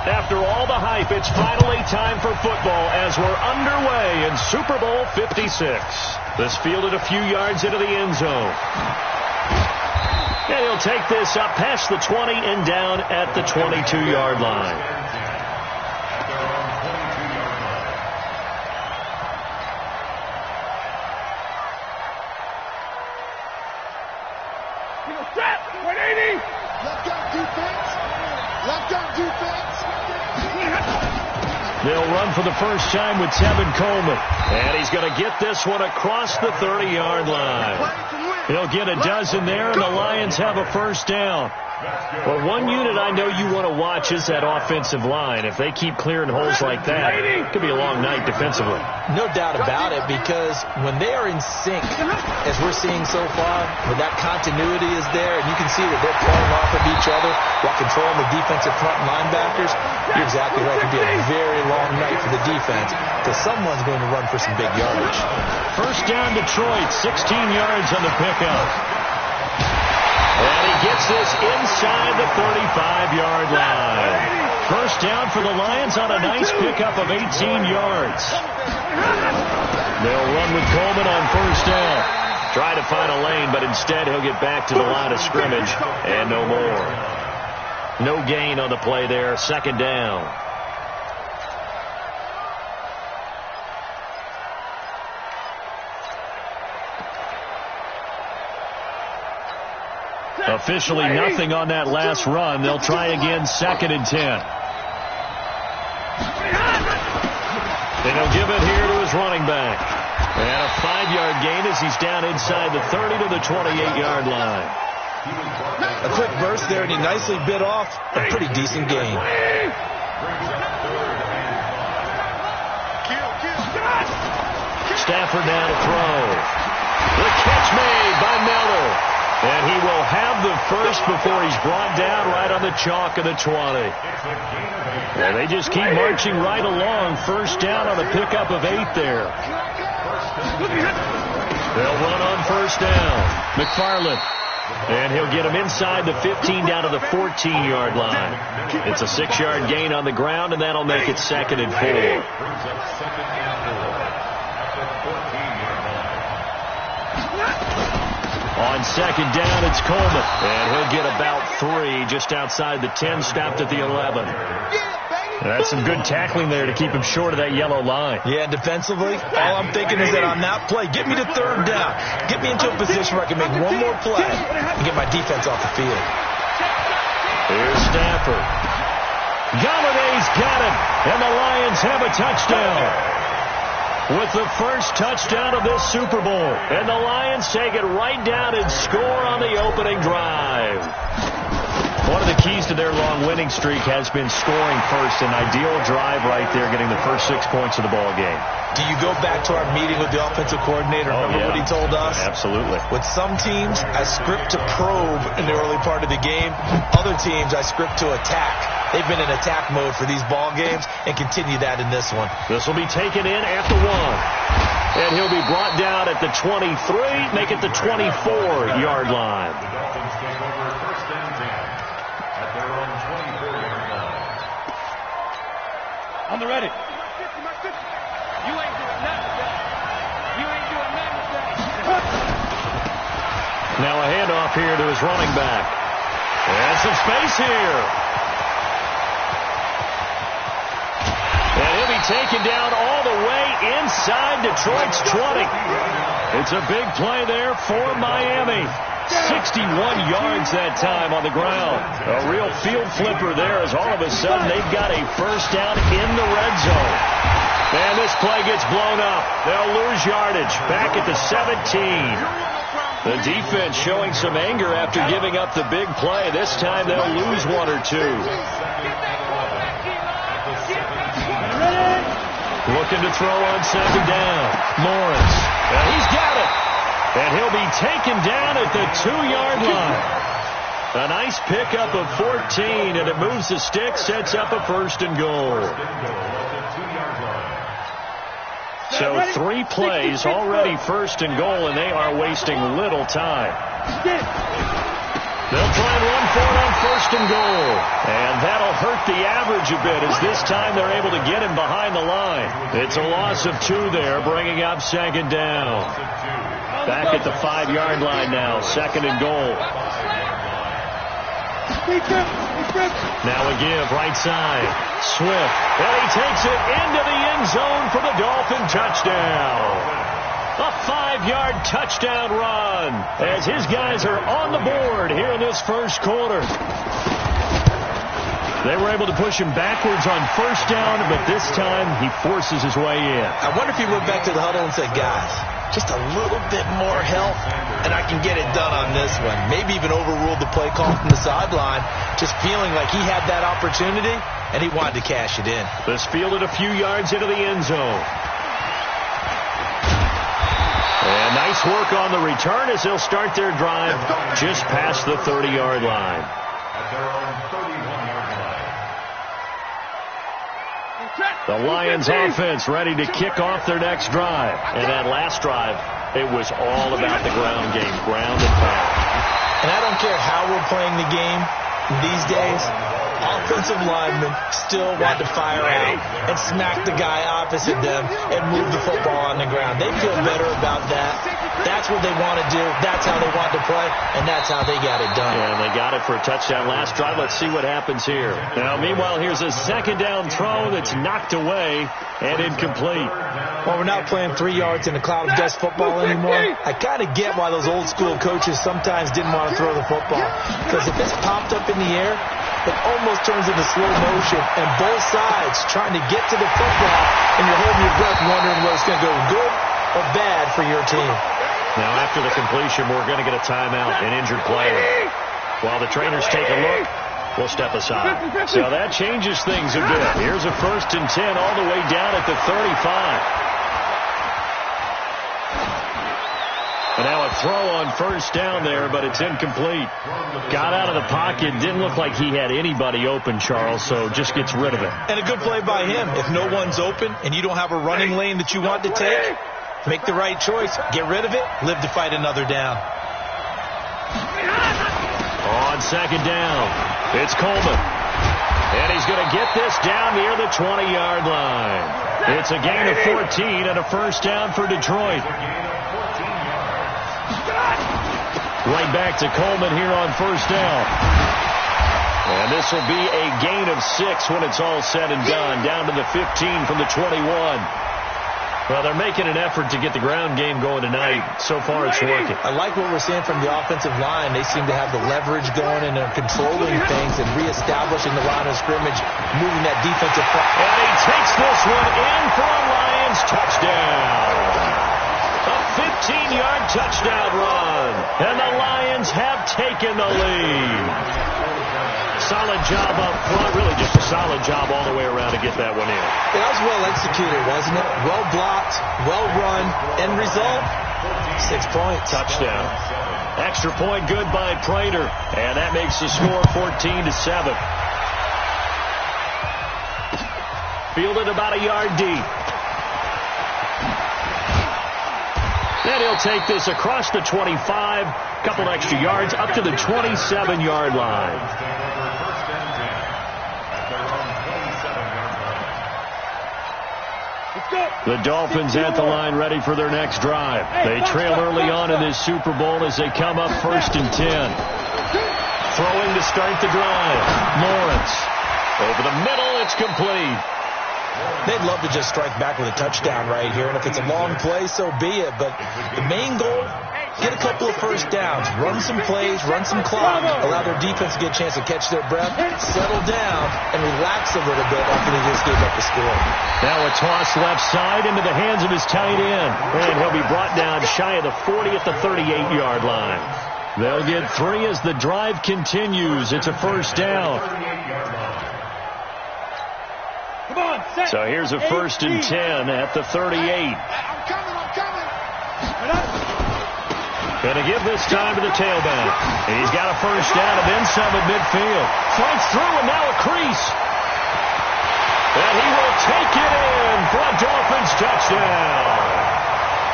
After all the hype, it's finally time for football as we're underway in Super Bowl 56. This fielded a few yards into the end zone. And he'll take this up past the 20 and down at the 22-yard line. They'll run for the first time with Tevin Coleman. And he's going to get this one across the 30-yard line. He'll get a dozen there, and the Lions have a first down. Well, one unit I know you want to watch is that offensive line. If they keep clearing holes like that, it could be a long night defensively. No doubt about it, because when they are in sync, as we're seeing so far, when that continuity is there, and you can see that they're playing off of each other while controlling the defensive front linebackers, you're exactly right. It could be a very long night for the defense, because someone's going to run for some big yardage. First down, Detroit, 16 yards on the pickup. And he gets this inside the 35-yard line. First down for the Lions on a nice pickup of 18 yards. They'll run with Coleman on first down. Try to find a lane, but instead he'll get back to the line of scrimmage and no more. No gain on the play there. Second down. Officially nothing on that last run. They'll try again, second and 10. And he'll give it here to his running back. And a 5-yard gain as he's down inside the 30 to the 28-yard line. A quick burst there, and he nicely bit off a pretty decent gain. Stafford now to throw. The catch made by Miller. And he will have the first before he's brought down right on the chalk of the 20. And they just keep marching right along. First down on a pickup of 8 there. They'll run on first down. McFarland. And he'll get him inside the 15 down to the 14-yard line. It's a 6-yard gain on the ground, and that'll make it second and 4. On second down, it's Coleman. And he'll get about 3 just outside the 10, stopped at the 11. That's some good tackling there to keep him short of that yellow line. Yeah, defensively, all I'm thinking is that on that play, get me to third down. Get me into a position where I can make one more play and get my defense off the field. Here's Stafford. Galladay's got it, and the Lions have a touchdown. With the first touchdown of this Super Bowl. And the Lions take it right down and score on the opening drive. One of the keys to their long winning streak has been scoring first. An ideal drive right there, getting the first 6 points of the ball game. Do you go back to our meeting with the offensive coordinator? Remember what he told us? Absolutely. With some teams, I script to probe in the early part of the game. Other teams, I script to attack. They've been in attack mode for these ball games and continue that in this one. This will be taken in at the 1. And he'll be brought down at the 23, make it the 24-yard line. On the ready. You ain't doing nothing. You ain't doing nothing. Now a handoff here to his running back. And some space here. And he'll be taken down all the way inside Detroit's 20. It's a big play there for Miami. 61 yards that time on the ground. A real field flipper there as all of a sudden they've got a first down in the red zone. And this play gets blown up. They'll lose yardage back at the 17. The defense showing some anger after giving up the big play. This time they'll lose 1 or 2. Looking to throw on second down. Lawrence. And he's got it. And he'll be taken down at the 2-yard line. A nice pickup of 14, and it moves the stick, sets up a first and goal. So 3 plays already first and goal, and they are wasting little time. They'll try and run for it on 1st and goal. And that'll hurt the average a bit, as this time they're able to get him behind the line. It's a loss of 2 there, bringing up 2nd down. Back at the 5-yard line now, 2nd and goal. Now a give, right side. Swift. And he takes it into the end zone for the Dolphin touchdown. A 5-yard touchdown run as his guys are on the board here in this first quarter. They were able to push him backwards on 1st down, but this time he forces his way in. I wonder if he went back to the huddle and said, guys, just a little bit more help, and I can get it done on this one. Maybe even overruled the play call from the sideline, just feeling like he had that opportunity, and he wanted to cash it in. This fielded a few yards into the end zone. And nice work on the return as they'll start their drive just past the 30-yard line. The Lions offense ready to kick off their next drive. And that last drive, it was all about the ground game, ground and pound. And I don't care how we're playing the game these days, offensive linemen still want to fire out and smack the guy opposite them and move the football on the ground. They feel better about that. That's what they want to do. That's how they want to play, and that's how they got it done. And they got it for a touchdown last drive. Let's see what happens here. Now, meanwhile, here's a 2nd down throw that's knocked away and incomplete. Well, we're not playing 3 yards in a cloud of dust football anymore. I kind of get why those old school coaches sometimes didn't want to throw the football, because if it's popped up in the air, it almost turns into slow motion, and both sides trying to get to the football, and you're holding your breath wondering whether it's going to go good or bad for your team. Now, after the completion, we're going to get a timeout, an injured player. While the trainers take a look, we'll step aside. So that changes things a bit. Here's a 1st and 10 all the way down at the 35. And now a throw on 1st down there, but it's incomplete. Got out of the pocket. Didn't look like he had anybody open, Charles, so just gets rid of it. And a good play by him. If no one's open and you don't have a running lane that you want to take, make the right choice. Get rid of it. Live to fight another down. On 2nd down, it's Coleman. And he's going to get this down near the 20-yard line. It's a gain of 14 and a 1st down for Detroit. Right back to Coleman here on 1st down. And this will be a gain of 6 when it's all said and done. Down to the 15 from the 21. Well, they're making an effort to get the ground game going tonight. So far, it's working. I like what we're seeing from the offensive line. They seem to have the leverage going and they're controlling things and reestablishing the line of scrimmage, moving that defensive front. And he takes this one in for a Lions touchdown. A 15-yard touchdown run. And the Lions have taken the lead. Solid job up front. Really just a solid job all the way around to get that one in. That was well executed, wasn't it? Well blocked, well run. End result, 6 points. Touchdown. Extra point good by Prater. And that makes the score 14-7. Fielded about a yard deep. Then he'll take this across the 25, couple extra yards, up to the 27-yard line. The Dolphins at the line ready for their next drive. They trail early on in this Super Bowl as they come up 1st and 10. Throwing to start the drive. Lawrence. Over the middle, it's complete. They'd love to just strike back with a touchdown right here, and if it's a long play, so be it. But the main goal, get a couple of 1st downs, run some plays, run some clock, allow their defense to get a chance to catch their breath, settle down, and relax a little bit after they just gave up the score. Now a toss left side into the hands of his tight end, and he'll be brought down shy of the 40 at the 38-yard line. They'll get 3 as the drive continues. It's a 1st down. So here's a 1st and 10 at the 38. Going to give this time to the tailback. And he's got a 1st down and then some at midfield. Flanks through and now a crease. And he will take it in for a Dolphins touchdown.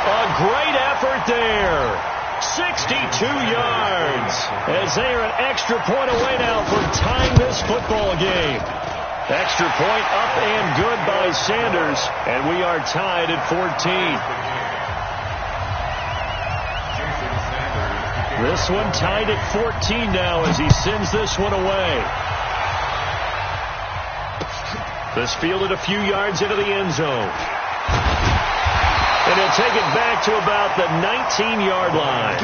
A great effort there 62 yards as they are an extra point away now from tying this football game. Extra point up and good by Sanders, and we are tied at 14. This one tied at 14 now as he sends this one away. This fielded a few yards into the end zone. And he'll take it back to about the 19-yard line.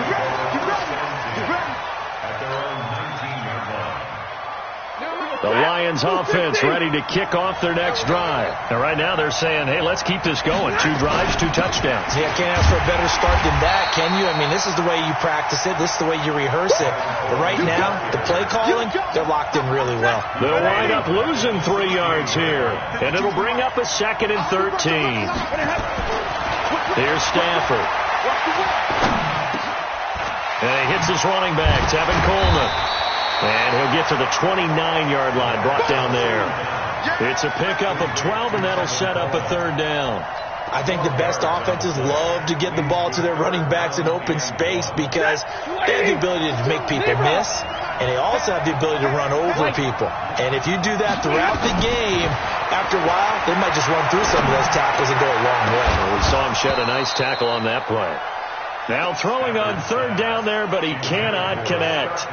The Lions offense ready to kick off their next drive. And right now they're saying, hey, let's keep this going. 2 drives, 2 touchdowns. Yeah, can't ask for a better start than that, can you? I mean, this is the way you practice it. This is the way you rehearse it. But right now, the play calling, they're locked in really well. They'll wind up losing 3 yards here. And it'll bring up a 2nd and 13. Here's Stafford. And he hits his running back, Tevin Coleman. And he'll get to the 29-yard line, brought down there. It's a pickup of 12, and that'll set up a 3rd down. I think the best offenses love to get the ball to their running backs in open space because they have the ability to make people miss, and they also have the ability to run over people. And if you do that throughout the game, after a while, they might just run through some of those tackles and go a long way. Well, we saw him shed a nice tackle on that play. Now throwing on 3rd down there, but he cannot connect.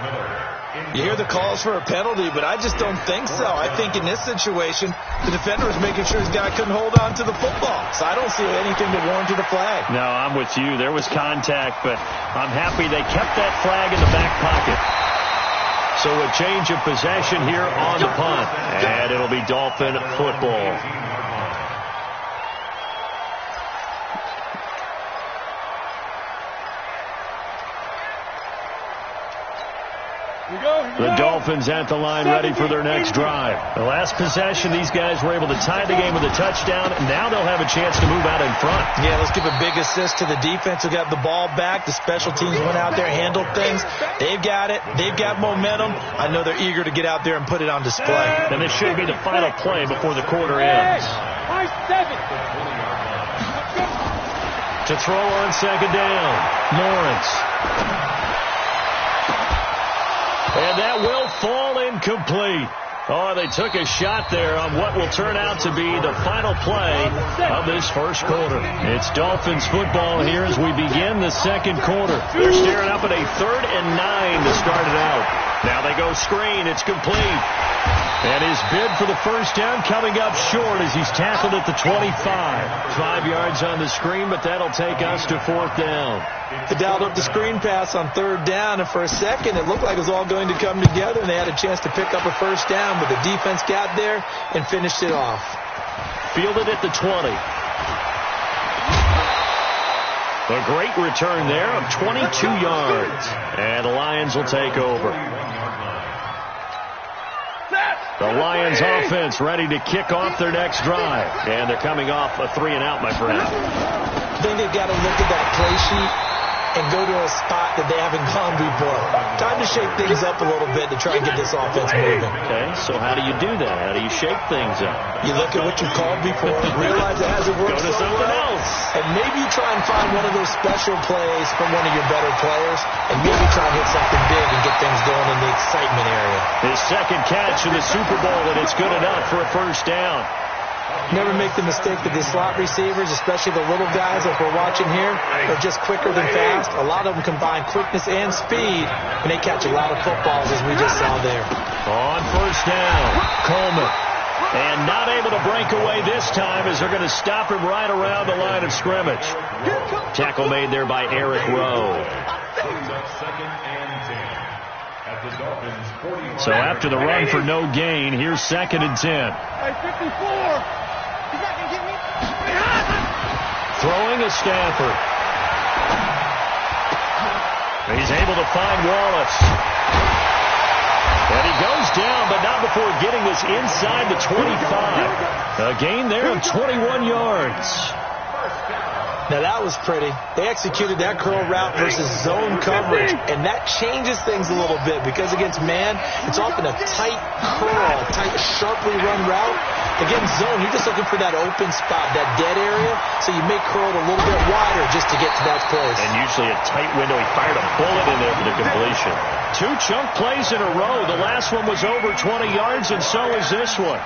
You hear the calls for a penalty, but I just don't think so. I think in this situation, the defender was making sure his guy couldn't hold on to the football. So I don't see anything to warrant a flag. No, I'm with you. There was contact, but I'm happy they kept that flag in the back pocket. So a change of possession here on the punt, and it'll be Dolphin football. The Dolphins at the line ready for their next drive. The last possession, these guys were able to tie the game with a touchdown. Now they'll have a chance to move out in front. Yeah, let's give a big assist to the defense who got the ball back. The special teams went out there, handled things. They've got it. They've got momentum. I know they're eager to get out there and put it on display. And this should be the final play before the quarter ends. To throw on 2nd down, Lawrence. And that will fall incomplete. Oh, they took a shot there on what will turn out to be the final play of this first quarter. It's Dolphins football here as we begin the 2nd quarter. They're staring up at a 3rd and 9 to start it out. Now they go screen. It's complete. And his bid for the first down coming up short as he's tackled at the 25. 5 yards on the screen, but that'll take us to 4th down. They dialed up the screen pass on 3rd down, and for a second it looked like it was all going to come together, and they had a chance to pick up a first down, but the defense got there and finished it off. Fielded at the 20. A great return there of 22 yards. And the Lions will take over. The Lions offense ready to kick off their next drive. And they're coming off a 3-and-out, my friend. I think they've got to look at that play sheet and go to a spot that they haven't gone before. Time to shake things up a little bit to try and get this offense moving. Okay, so how do you do that? How do you shake things up? You look at what you called before, realize it hasn't worked so something else, and maybe you try and find one of those special plays from one of your better players, and maybe try and hit something big and get things going in the excitement area. His 2nd catch in the Super Bowl, and it's good enough for a first down. Never make the mistake that the slot receivers, especially the little guys like we're watching here, are just quicker than fast. A lot of them combine quickness and speed, and they catch a lot of footballs, as we just saw there. On first down, Coleman. And not able to break away this time as they're going to stop him right around the line of scrimmage. Tackle made there by Eric Rowe. So after the run for no gain, here's 2nd and 10. Throwing a Stafford. He's able to find Wallace. And he goes down, but not before getting this inside the 25. A gain there of 21 yards. Now that was pretty. They executed that curl route versus zone coverage, and that changes things a little bit because against man, it's often a tight curl, tight, sharply run route. Again, zone, you're just looking for that open spot, that dead area, so you may curl it a little bit wider just to get to that place. And usually a tight window. He fired a bullet in there for the completion. 2 chunk plays in a row. The last one was over 20 yards, and so is this one.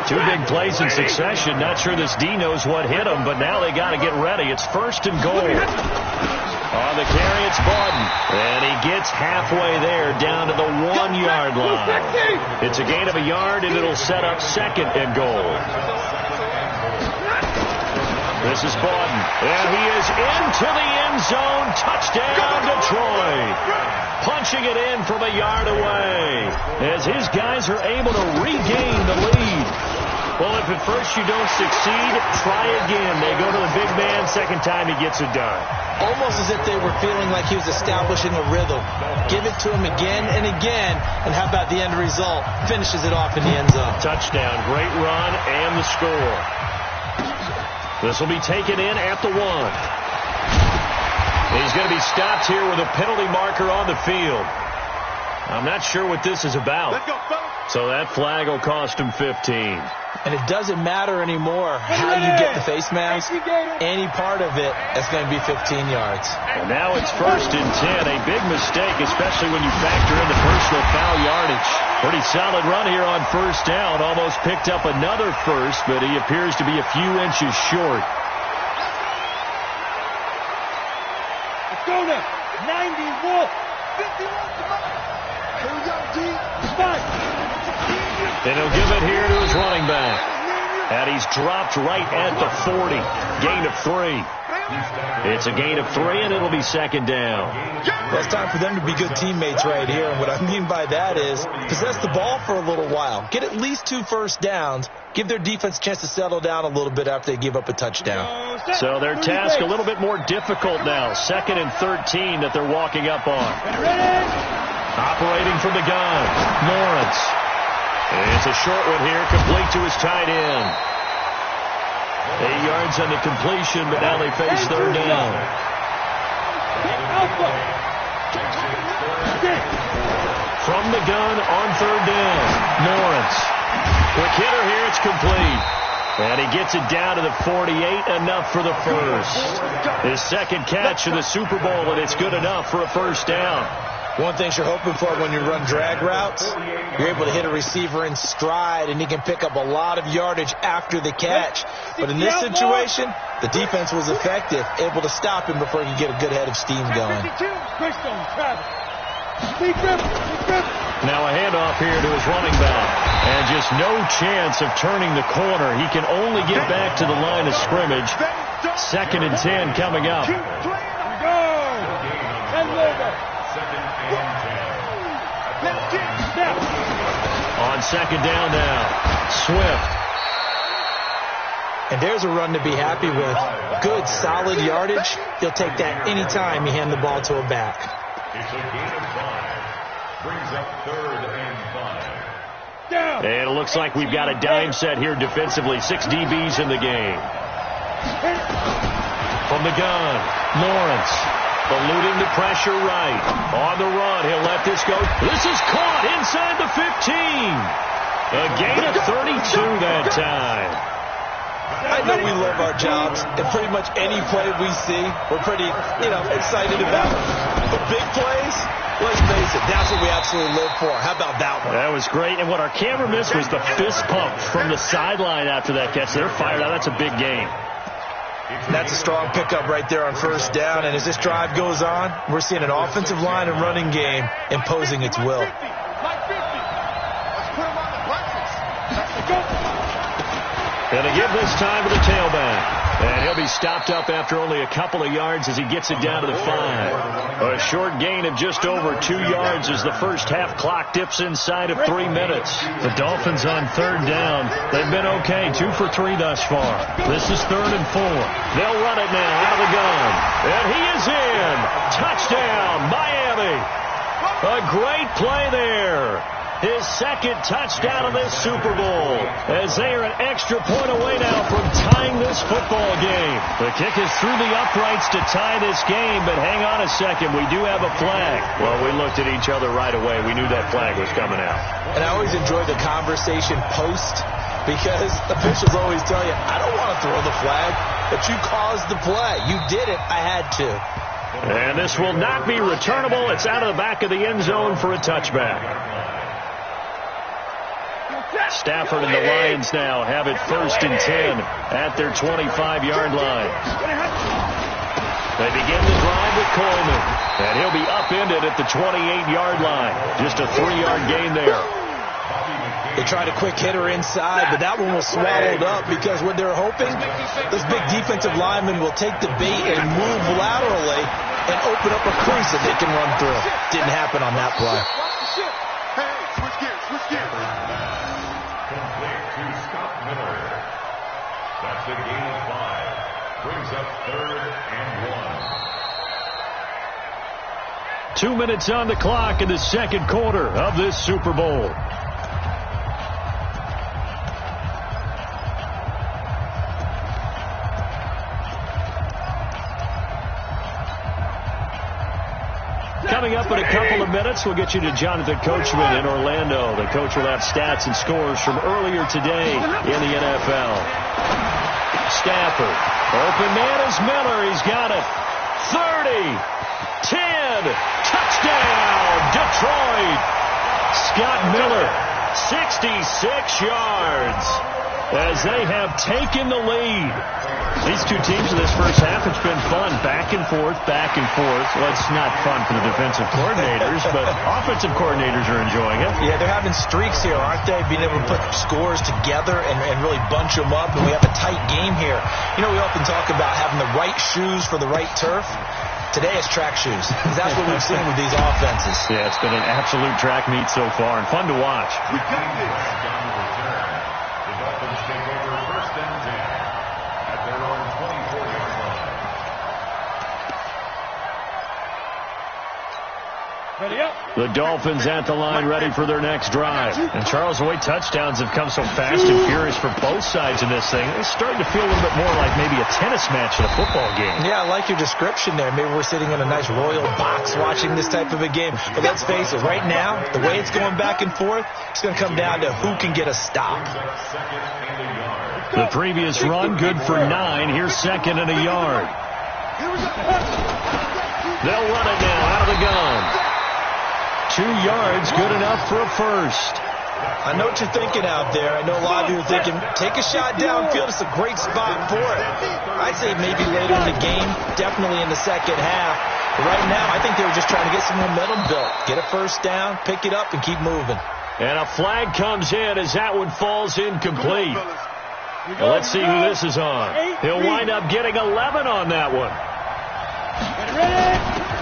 2 big plays in succession. Not sure this D knows what hit him, but now they got to get ready. It's 1st and goal. On the carry, it's Bawden. And he gets halfway there, down to the 1-yard line. It's a gain of a yard, and it'll set up 2nd and goal. This is Bawden. And he is into the end zone. Touchdown, Detroit. Punching it in from a yard away as his guys are able to regain the lead. Well, if at first you don't succeed, try again. They go to the big man. Second time he gets it done. Almost as if they were feeling like he was establishing a rhythm. Give it to him again and again, and how about the end result? Finishes it off in the end zone. Touchdown, great run, and the score. This will be taken in at the 1. He's going to be stopped here with a penalty marker on the field. I'm not sure what this is about. So that flag will cost him 15. And it doesn't matter anymore how you get the face mask. Any part of it, it's going to be 15 yards. And now it's 1st and 10. A big mistake, especially when you factor in the personal foul yardage. Pretty solid run here on 1st down. Almost picked up another first, but he appears to be a few inches short. Let's go now. 91. 51. And he'll give it here to his running back. And he's dropped right at the 40. Gain of 3. It's a gain of 3, and it'll be 2nd down. Well, it's time for them to be good teammates right here. And what I mean by that is possess the ball for a little while. Get at least 2 first downs. Give their defense a chance to settle down a little bit after they give up a touchdown. So their task a little bit more difficult now. 2nd and 13 that they're walking up on. Operating from the gun, Lawrence. It's a short one here, complete to his tight end. 8 yards on the completion, but now they face 3rd down. From the gun on 3rd down, Lawrence. Quick hitter here, it's complete. And he gets it down to the 48, enough for the first. His 2nd catch in the Super Bowl, and it's good enough for a 1st down. One thing you're hoping for when you run drag routes, you're able to hit a receiver in stride, and he can pick up a lot of yardage after the catch. But in this situation, the defense was effective, able to stop him before he could get a good head of steam going. Now a handoff here to his running back. And just no chance of turning the corner. He can only get back to the line of scrimmage. 2nd and 10 coming up. On 2nd down now, Swift. And there's a run to be happy with. Good, solid yardage. He'll take that anytime you hand the ball to a back. It's a gain of 5. Brings up 3rd and 5. And it looks like we've got a dime set here defensively. 6 DBs in the game. From the gun, Lawrence. Eluding the pressure right. On the run, he'll let this go. This is caught inside the 15. A gain of 32 that time. I know we love our jobs, and pretty much any play we see, we're pretty, excited about. But big plays, let's face it, that's what we absolutely live for. How about that one? That was great. And what our camera missed was the fist pump from the sideline after that catch. They're fired out. That's a big gain. That's a strong pickup right there on 1st down. And as this drive goes on, we're seeing an offensive line and running game imposing its will. Gonna give this time to the tailback. And he'll be stopped up after only a couple of yards as he gets it down to the 5. A short gain of just over 2 yards as the first half clock dips inside of 3 minutes. The Dolphins on 3rd down. They've been okay, 2 for 3 thus far. This is 3rd and 4. They'll run it now out of the gun. And he is in. Touchdown, Miami. A great play there. his second touchdown of this Super Bowl, as they are an extra point away now from tying this football game. The kick is through the uprights to tie this game, but hang on a second, we do have a flag. Well, we looked at each other right away. We knew that flag was coming out. And I always enjoy the conversation post, because officials always tell you, I don't want to throw the flag, but you caused the play. You did it. I had to. And this will not be returnable. It's out of the back of the end zone for a touchback. Stafford and the Lions now have it 1st and 10 at their 25-yard line. They begin the drive with Coleman, and he'll be upended at the 28-yard line. Just a 3-yard gain there. They tried a quick hitter inside, but that one was swallowed up because what they're hoping, this big defensive lineman will take the bait and move laterally and open up a crease that they can run through. Didn't happen on that play. Complete to Scott Miller. That's a gain of 5. Brings up 3rd and 1. 2 minutes on the clock in the second quarter of this Super Bowl. Coming up in a couple of minutes, we'll get you to Jonathan Coachman in Orlando. The coach will have stats and scores from earlier today in the NFL. Stafford. Open man is Miller. He's got it. 30. 10. Touchdown, Detroit. Scott Miller, 66 yards as they have taken the lead. These two teams in this first half, it's been fun. Back and forth, back and forth. Well, it's not fun for the defensive coordinators, but offensive coordinators are enjoying it. Yeah, they're having streaks here, aren't they? Being able to put scores together and really bunch them up, and we have a tight game here. You know, we often talk about having the right shoes for the right turf. Today it's track shoes, because that's what we've seen with these offenses. Yeah, it's been an absolute track meet so far, and fun to watch. We got this down the return. The Dolphins take over 1st and 10 at their own 24-yard line. Ready up. The Dolphins at the line ready for their next drive. And Charles, the way touchdowns have come so fast and furious for both sides in this thing, it's starting to feel a little bit more like maybe a tennis match in a football game. Yeah, I like your description there. Maybe we're sitting in a nice royal box watching this type of a game. But let's face it, right now, the way it's going back and forth, it's going to come down to who can get a stop. The previous run, good for 9. Here's 2nd and a yard. They'll run it now out of the gun. 2 yards, good enough for a first. I know what you're thinking out there. I know a lot of you are thinking, take a shot downfield. It's a great spot for it. I'd say maybe later in the game, definitely in the second half. But right now, I think they were just trying to get some momentum built. Get a first down, pick it up, and keep moving. And a flag comes in as that one falls incomplete. Well, let's see who this is on. He'll wind up getting 11 on that one.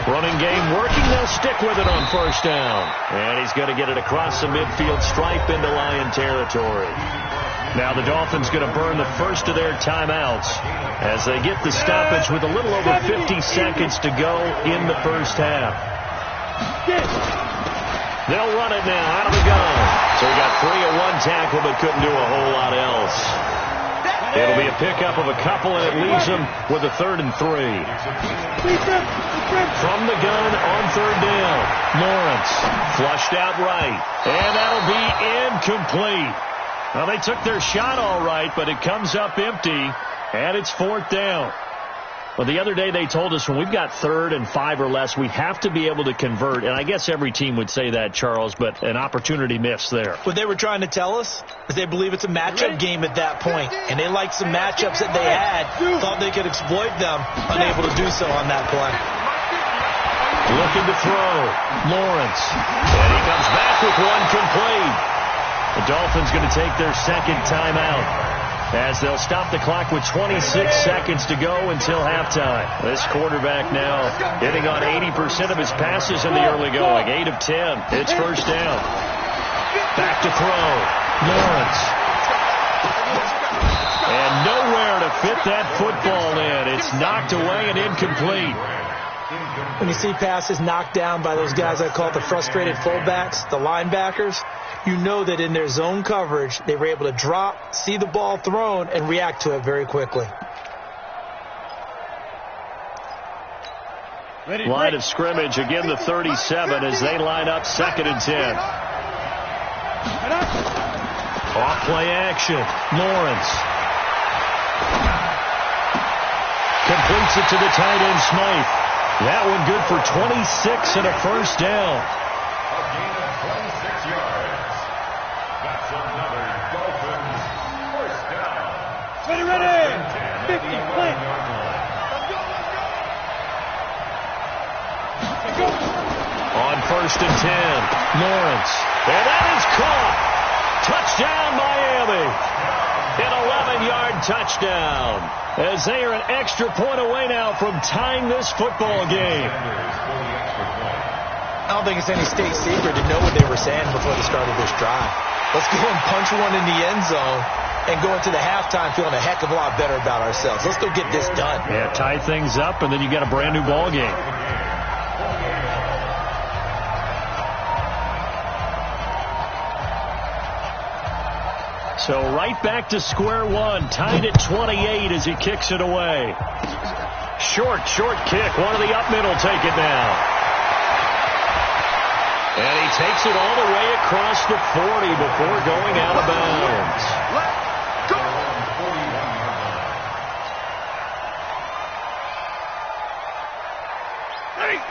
Running game working. They'll stick with it on first down. And he's going to get it across the midfield stripe into Lion territory. Now the Dolphins going to burn the first of their timeouts as they get the stoppage with a little over 50 seconds to go in the first half. They'll run it now out of the gun. So he got free of one tackle but couldn't do a whole lot else. It'll be a pickup of a couple, and it leaves them with a 3rd and 3. From the gun on 3rd down, Lawrence flushed out right, and that'll be incomplete. Well, they took their shot all right, but it comes up empty, and it's 4th down. Well, the other day they told us when we've got 3rd and 5 or less, we have to be able to convert. And I guess every team would say that, Charles, but an opportunity missed there. What they were trying to tell us is they believe it's a matchup game at that point. And they liked some matchups that they had, thought they could exploit them, unable to do so on that play. Looking to throw. Lawrence. And he comes back with one complete. The Dolphins going to take their second timeout as they'll stop the clock with 26 seconds to go until halftime. This quarterback now hitting on 80% of his passes in the early going. 8 of 10. It's first down. Back to throw. Lawrence. And nowhere to fit that football in. It's knocked away and incomplete. When you see passes knocked down by those guys I call the frustrated fullbacks, the linebackers, you know that in their zone coverage, they were able to drop, see the ball thrown, and react to it very quickly. Line of scrimmage, again the 37 as they line up 2nd and 10. Off play action. Lawrence. Completes it to the tight end, Smythe. That one good for 26 and a first down. A gain of 26 yards. That's another Dolphins first down. Ready, 50, play. On 1st and 10, Lawrence. And that is caught. Touchdown, Miami. An 11-yard touchdown. As they are an extra point away now from tying this football game. I don't think it's any state secret to know what they were saying before the start of this drive. Let's go and punch one in the end zone and go into the halftime feeling a heck of a lot better about ourselves. Let's go get this done. Yeah, tie things up, and then you get a brand new ball game. So right back to square one, tied at 28 as he kicks it away. Short kick. One of the up middle take it now. And he takes it all the way across the 40 before going out of bounds.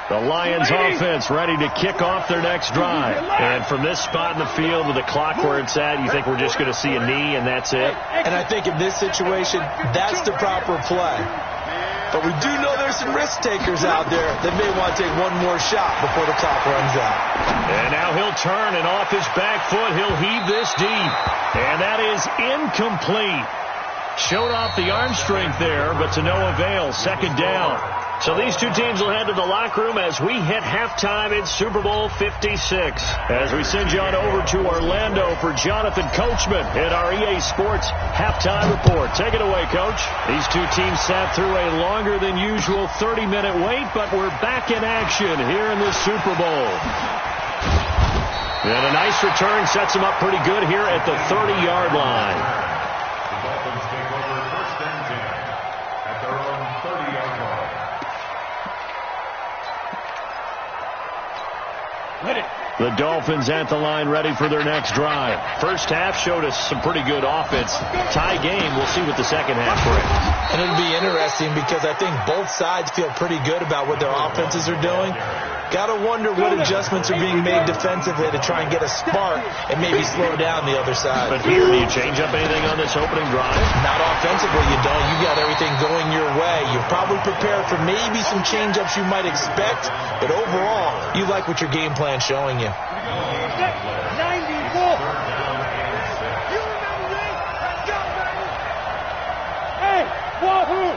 The Lions offense ready to kick off their next drive. And from this spot in the field with the clock where it's at, you think we're just going to see a knee and that's it? And I think in this situation, that's the proper play. But we do know there's some risk takers out there that may want to take one more shot before the clock runs out. And now he'll turn, and off his back foot, he'll heave this deep. And that is incomplete. Showed off the arm strength there, but to no avail. 2nd down. So these two teams will head to the locker room as we hit halftime in Super Bowl 56. As we send you on over to Orlando for Jonathan Coachman at our EA Sports Halftime Report. Take it away, Coach. These two teams sat through a longer than usual 30-minute wait, but we're back in action here in the Super Bowl. And a nice return sets them up pretty good here at the 30-yard line. The Dolphins take over 1st and 10 at their own 30-yard line. The Dolphins at the line ready for their next drive. First half showed us some pretty good offense. Tie game. We'll see what the second half brings. And it'll be interesting because I think both sides feel pretty good about what their offenses are doing. Got to wonder what adjustments are being made defensively to try and get a spark and maybe slow down the other side. But here, do you change up anything on this opening drive? Not offensively, you don't. You got everything going your way. You're probably prepared for maybe some change-ups you might expect, but overall, you like what your game plan's showing you. 94. You remember this? Let's go, baby. Hey, wahoo!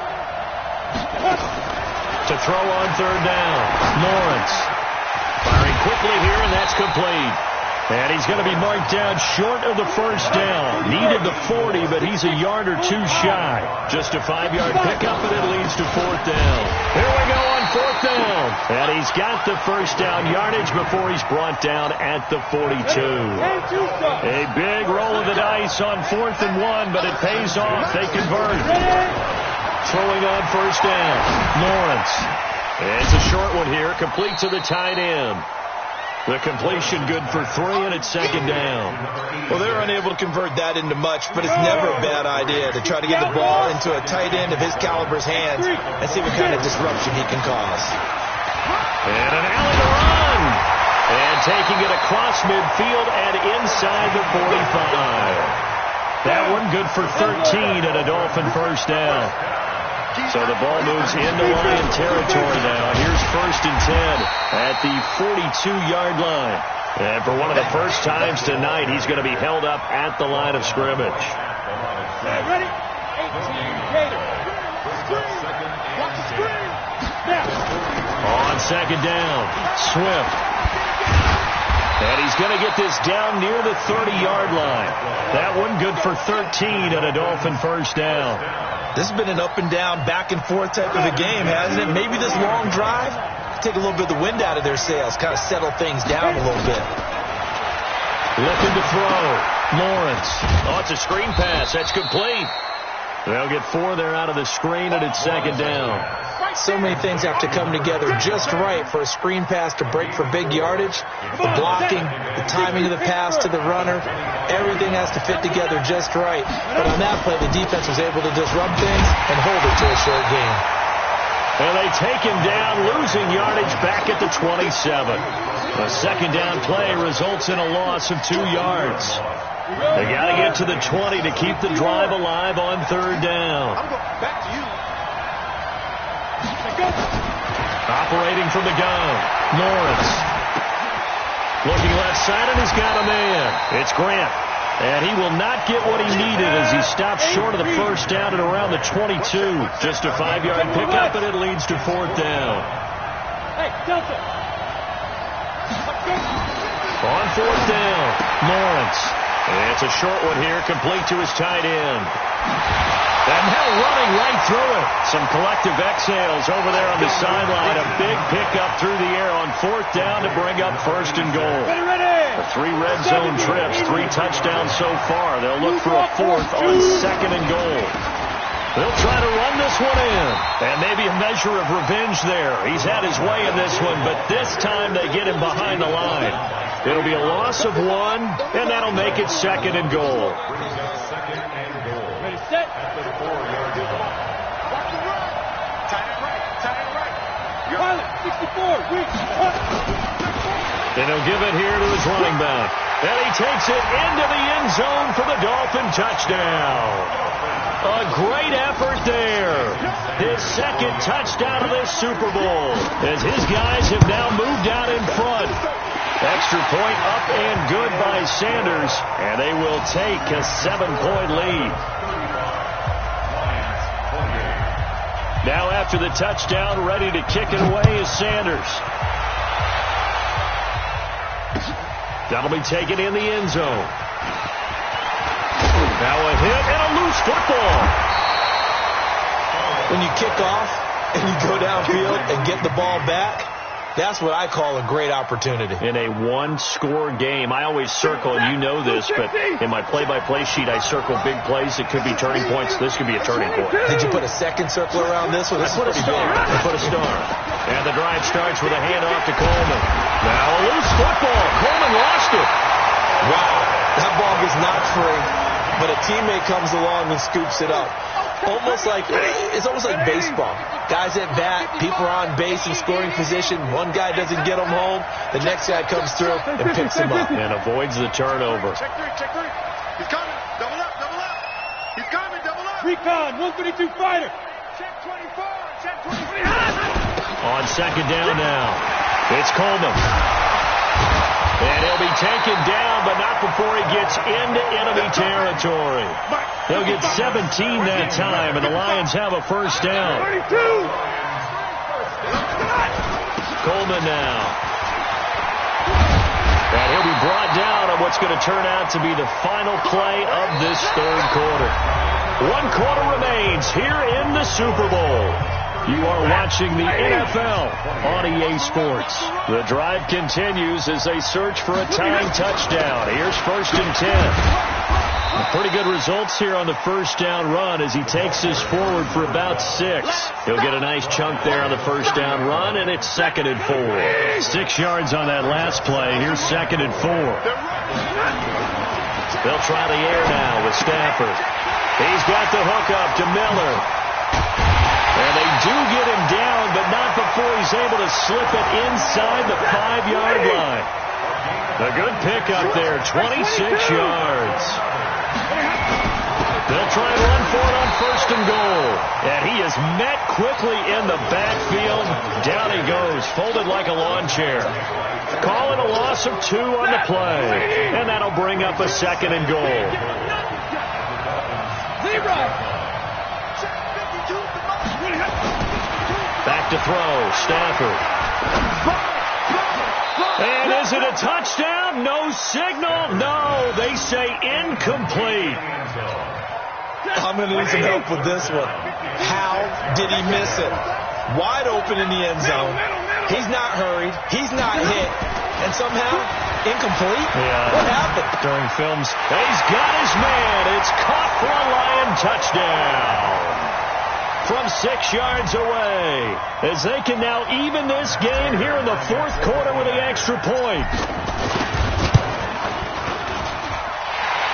To throw on 3rd down. Lawrence firing quickly here, and that's complete. And he's going to be marked down short of the first down. Needed the 40, but he's a yard or two shy. Just a 5-yard pickup, and it leads to 4th down. Here we go on 4th down. And he's got the first down yardage before he's brought down at the 42. A big roll of the dice on 4th and 1, but it pays off. They convert. Throwing on 1st down. Lawrence. And it's a short one here, complete to the tight end. The completion good for 3, and it's 2nd down. Well, they're unable to convert that into much, but it's never a bad idea to try to get the ball into a tight end of his caliber's hands and see what kind of disruption he can cause. And an alley to run. And taking it across midfield and inside the 45. That one good for 13 and a Dolphin first down. So the ball moves into Lion territory now. Here's 1st and 10 at the 42-yard line. And for one of the first times tonight, he's going to be held up at the line of scrimmage. Ready? 18, Gator. On 2nd down, Swift. And he's going to get this down near the 30-yard line. That one good for 13 and a Dolphin first down. This has been an up and down, back and forth type of a game, hasn't it? Maybe this long drive take a little bit of the wind out of their sails, kind of settle things down a little bit. Looking to throw. Lawrence. Oh, it's a screen pass. That's complete. They'll get 4 there out of the screen, and it's second down. So many things have to come together just right for a screen pass to break for big yardage. The blocking, the timing of the pass to the runner, everything has to fit together just right. But on that play, the defense was able to disrupt things and hold it to a short gain. And they take him down, losing yardage back at the 27. A second down play results in a loss of 2 yards. They got to get to the 20 to keep the drive alive on third down. Back to you. Operating from the gun, Lawrence. Looking left side, and he's got a man. It's Grant. And he will not get what he needed as he stops short of the first down at around the 22. Just a 5-yard pickup, and it leads to fourth down. Hey, Delta. On fourth down, Lawrence. And it's a short one here, complete to his tight end. And now running right through it. Some collective exhales over there on the sideline. A big pickup through the air on fourth down to bring up first and goal. Ready. 3 red zone trips, 3 touchdowns so far. They'll look for a 4th on second and goal. They'll try to run this one in. And maybe a measure of revenge there. He's had his way in this one, but this time they get him behind the line. It'll be a loss of 1, and that'll make it second and goal. Ready, set. Watch the run. Tight end right. Pilot, 64, weak. And he'll give it here to his running back. And he takes it into the end zone for the Dolphin touchdown. A great effort there. His second touchdown of this Super Bowl as his guys have now moved out in front. Extra point up and good by Sanders, and they will take a 7-point lead. Now after the touchdown, ready to kick it away is Sanders. That'll be taken in the end zone. Now a hit and a loose football. When you kick off and you go downfield and get the ball back, that's what I call a great opportunity. In a one-score game, I always circle, and you know this, but in my play-by-play sheet, I circle big plays that could be turning points. This could be a turning point. Did you put a second circle around this one? This is pretty big. I put a star. And the drive starts with a handoff to Coleman. Now a loose football. Coleman lost it. Wow, that ball gets knocked free, but a teammate comes along and scoops it up. It's almost like baseball. Guys at bat, people are on base in scoring position. One guy doesn't get them home. The next guy comes through and picks him up. And avoids the turnover. Check three. He's coming. Double up. He's coming. Double up. Recon, 132 fighter. Check 24. On second down now, it's Coleman. And he'll be taken down, but not before he gets into enemy territory. He'll get 17 that time, and the Lions have a first down. Coleman now. And he'll be brought down on what's going to turn out to be the final play of this third quarter. 1 quarter remains here in the Super Bowl. You are watching the NFL on EA Sports. The drive continues as they search for a tying touchdown. Here's first and 10. Pretty good results here on the first down run as he takes this forward for about 6. He'll get a nice chunk there on the first down run, and it's second and 4. 6 yards on that last play. Here's second and 4. They'll try the air now with Stafford. He's got the hook up to Miller. And they do get him down, but not before he's able to slip it inside the 5-yard line. A good pickup there, 26 yards. They'll try and run for it on first and goal. And he is met quickly in the backfield. Down he goes, folded like a lawn chair. Calling a loss of 2 on the play. And that'll bring up a second and goal. Back to throw, Stafford. And is it a touchdown? No signal. No, they say incomplete. I'm going to need some help with this one. How did he miss it? Wide open in the end zone. He's not hurried. He's not hit. And somehow, incomplete? Yeah. What happened? During films, he's got his man. It's caught for a Lion touchdown. From 6 yards away, as they can now even this game here in the fourth quarter with the extra point.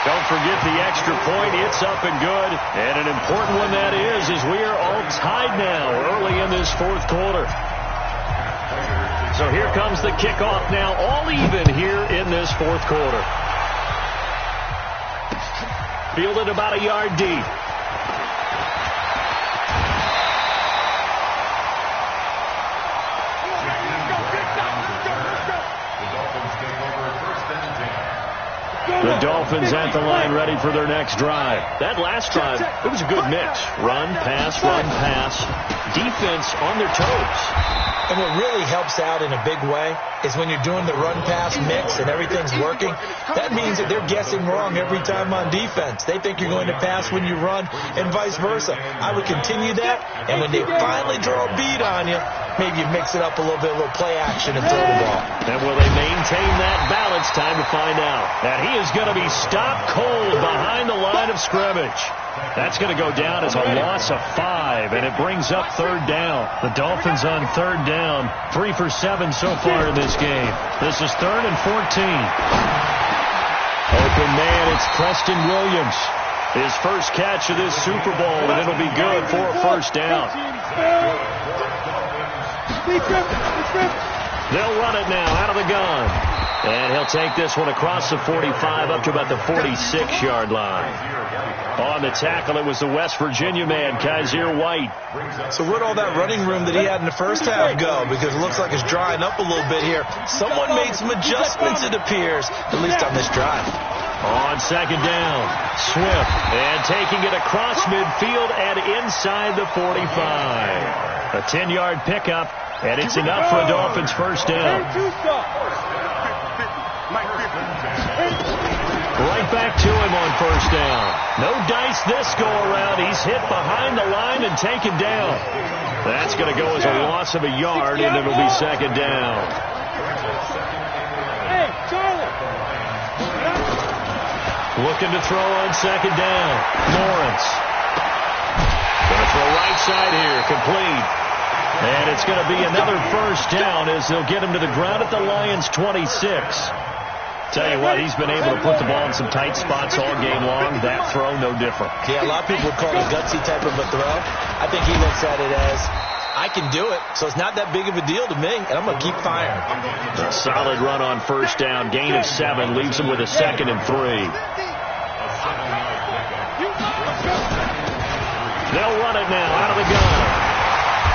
Don't forget the extra point. It's up and good. And an important one that is, as we are all tied now early in this fourth quarter. So here comes the kickoff now, all even here in this fourth quarter. Fielded about a yard deep. The Dolphins at the line ready for their next drive. That last drive, it was a good mix. Run, pass, defense on their toes. And what really helps out in a big way is when you're doing the run-pass mix and everything's working, that means that they're guessing wrong every time on defense. They think you're going to pass when you run and vice versa. I would continue that, and when they finally draw a bead on you, maybe you mix it up a little bit, a little play action and throw the ball. And will they maintain that balance? Time to find out. And he is going to be stopped cold behind the line of scrimmage. That's going to go down as a loss of 5, and it brings up third down. The Dolphins on third down, 3 for 7 so far in this game. This is 3rd and 14. Open man, it's Preston Williams. His first catch of this Super Bowl, and it'll be good for a first down. They'll run it now out of the gun. And he'll take this one across the 45 up to about the 46-yard line. On the tackle, it was the West Virginia man, Kaiser White. So where'd all that running room that he had in the first half go? Because it looks like it's drying up a little bit here. Someone made some adjustments, it appears, at least on this drive. On second down, Swift, and taking it across midfield and inside the 45. A 10-yard pickup, and it's enough for a Dolphins first down. Right back to him on first down. No dice this go-around. He's hit behind the line and taken down. That's going to go as a loss of a yard, and it'll be second down. Hey, Charlie. Looking to throw on second down. Lawrence. Going to throw right side here. Complete. And it's going to be another first down as they'll get him to the ground at the Lions' 26. Tell you what, he's been able to put the ball in some tight spots all game long. That throw, no different. Yeah, a lot of people would call it a gutsy type of a throw. I think he looks at it as, I can do it, so it's not that big of a deal to me, and I'm going to keep firing. A solid run on first down. Gain of 7 leaves him with a 2nd and 3. They'll run it now out of the gun.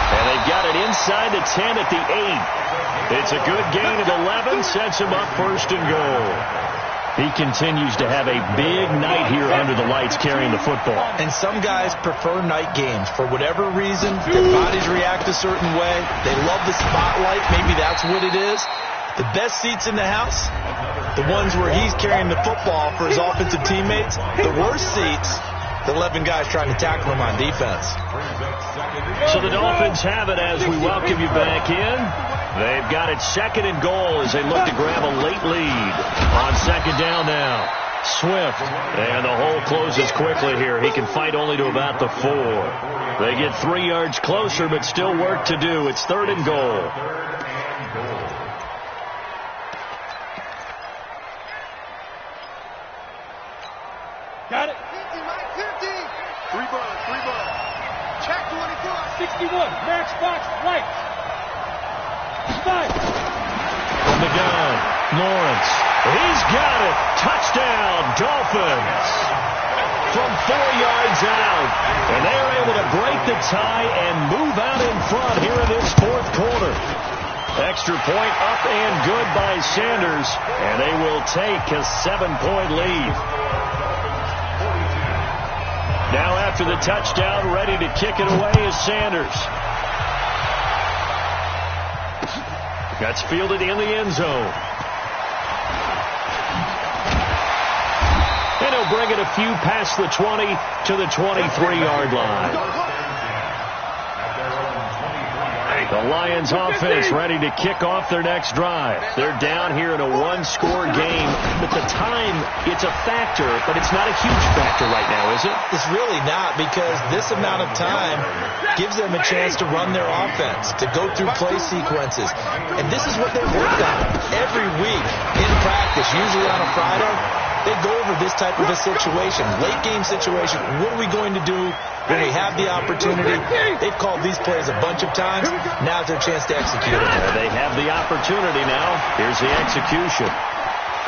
And they've got it inside the 10 at the 8. It's a good gain of 11, sets him up first and goal. He continues to have a big night here under the lights carrying the football. And some guys prefer night games. For whatever reason, their bodies react a certain way. They love the spotlight. Maybe that's what it is. The best seats in the house, the ones where he's carrying the football for his offensive teammates. The worst seats, the 11 guys trying to tackle him on defense. So the Dolphins have it as we welcome you back in. They've got it 2nd and goal as they look to grab a late lead. On second down now, Swift. And the hole closes quickly here. He can fight only to about the 4. They get 3 yards closer, but still work to do. It's 3rd and goal. Got it. 50. 3 balls. Check 24. 61. Max box. Right. 5. From the gun, Lawrence. He's got it. Touchdown, Dolphins. From 4 yards out. And they are able to break the tie and move out in front here in this fourth quarter. Extra point up and good by Sanders. And they will take a 7-point lead. Now after the touchdown, ready to kick it away is Sanders. That's fielded in the end zone. And he'll bring it a few past the 20 to the 23-yard line. The The Lions offense ready to kick off their next drive. They're down here in a one-score game. But the time, it's a factor, but it's not a huge factor right now, is it? It's really not, because this amount of time gives them a chance to run their offense, to go through play sequences. And this is what they worked on every week in practice, usually on a Friday. They go over this type of a situation, late-game situation. What are we going to do when we have the opportunity? They've called these plays a bunch of times. Now's their chance to execute it. They have the opportunity now. Here's the execution.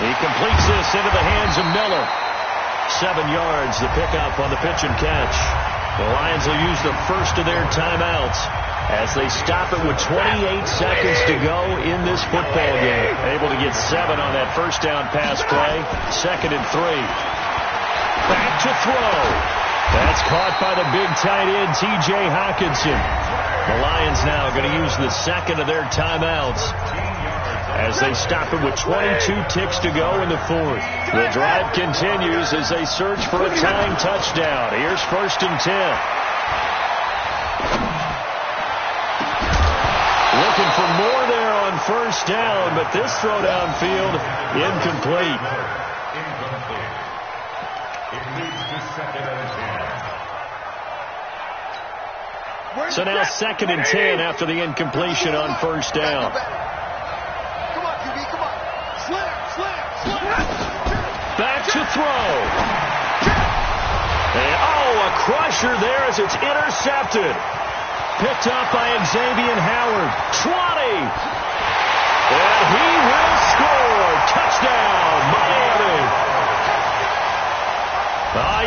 He completes this into the hands of Miller. 7 yards, the pickup on the pitch and catch. The Lions will use the first of their timeouts as they stop it with 28 seconds to go in this football game. Able to get 7 on that first down pass play. 2nd and 3. Back to throw. That's caught by the big tight end, T.J. Hockenson. The Lions now going to use the second of their timeouts as they stop it with 22 ticks to go in the 4th. The drive continues as they search for a tying touchdown. Here's 1st and 10. Looking for more there on first down, but this throw downfield, incomplete. It leads to 2nd and 10. So now 2nd and 10 after the incompletion on first down. Come on, QB, come on. Slam. Back to throw. And, a crusher there as it's intercepted. Picked up by Xavier Howard. 20. And he will score. Touchdown, Miami.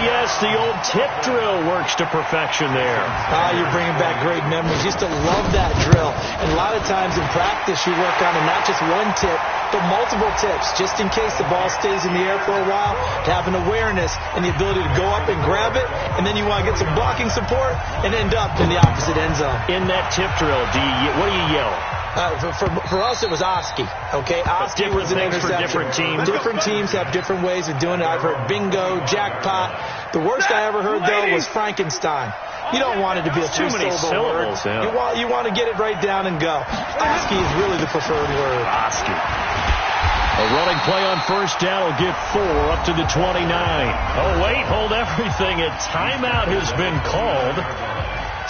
Yes, the old tip drill works to perfection there. You're bringing back great memories. Used to love that drill. And a lot of times in practice, you work on it, not just one tip, but multiple tips, just in case the ball stays in the air for a while, to have an awareness and the ability to go up and grab it, and then you want to get some blocking support and end up in the opposite end zone. In that tip drill, what do you yell? For us, it was Oski. Okay, Oski was an interception. For different teams. Different teams have different ways of doing it. I've heard bingo, jackpot. The worst I ever heard, though, was Frankenstein. You don't want it to be a too many syllables. Yeah. You want to get it right down and go. Oski is really the preferred word. Oski. A running play on first down will get 4 up to the 29. Oh, wait, hold everything. A timeout has been called.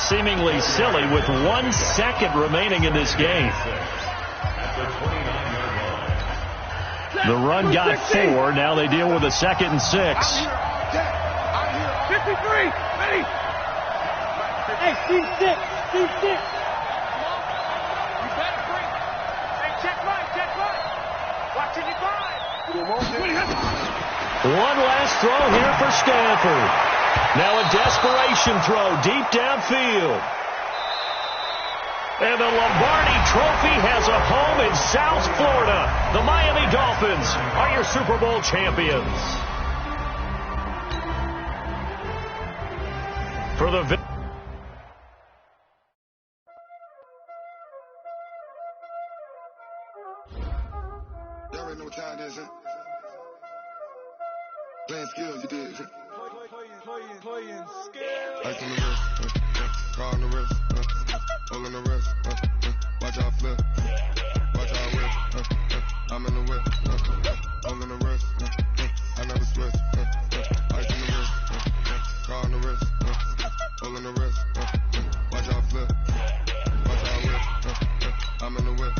Seemingly silly with 1 second remaining in this game. The run got 4. Now they deal with a 2nd and 6. 53. Ready? Hey, Steve 6. You better bring. Hey, check right. Watching you 5. One last throw here for Stanford. Now a desperation throw deep downfield. And the Lombardi Trophy has a home in South Florida. The Miami Dolphins are your Super Bowl champions. For the Y'all already know what time it is, huh? Playing skills, you did. Playing skills. Ice on the wrist, car on the wrist, hole in the wrist, watch out flip, watch out whip, I'm in the whip, hole in the wrist, I never switch, ice on the wrist, car on the wrist, hole in the wrist, watch out flip, watch out whip, I'm in the whip,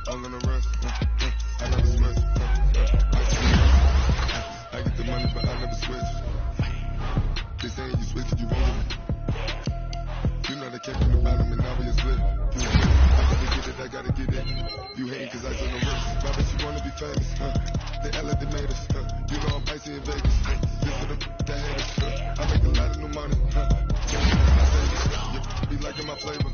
hole in the wrist, I never switch, ice on the wrist, I get the money but I never switch. They saying you switch it, you won't. You know they came from the bottom and now we just lit. I gotta get it. You hating cause I on the wrist. My bitch, you wanna be famous, They made us, You know I'm icy in Vegas, This for the that haters, I make a lot of new money, I say this, be liking my flavor,